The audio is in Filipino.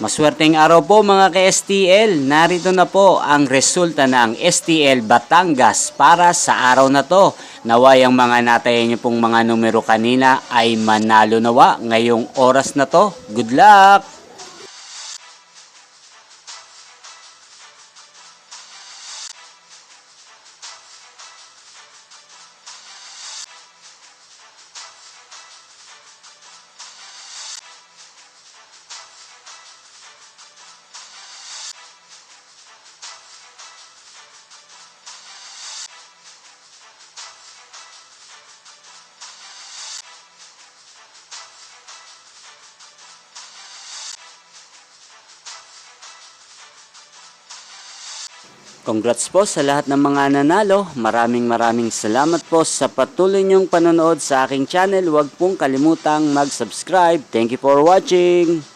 Maswerteng araw po mga ka-STL. Narito na po ang resulta ng STL Batangas para sa araw na to. Naway ang mga natayan niyo pong mga numero kanina ay manalo nawa ngayong oras na to. Good luck! Congrats po sa lahat ng mga nanalo. Maraming salamat po sa patuloy niyong panonood sa aking channel. Huwag pong kalimutang mag-subscribe. Thank you for watching.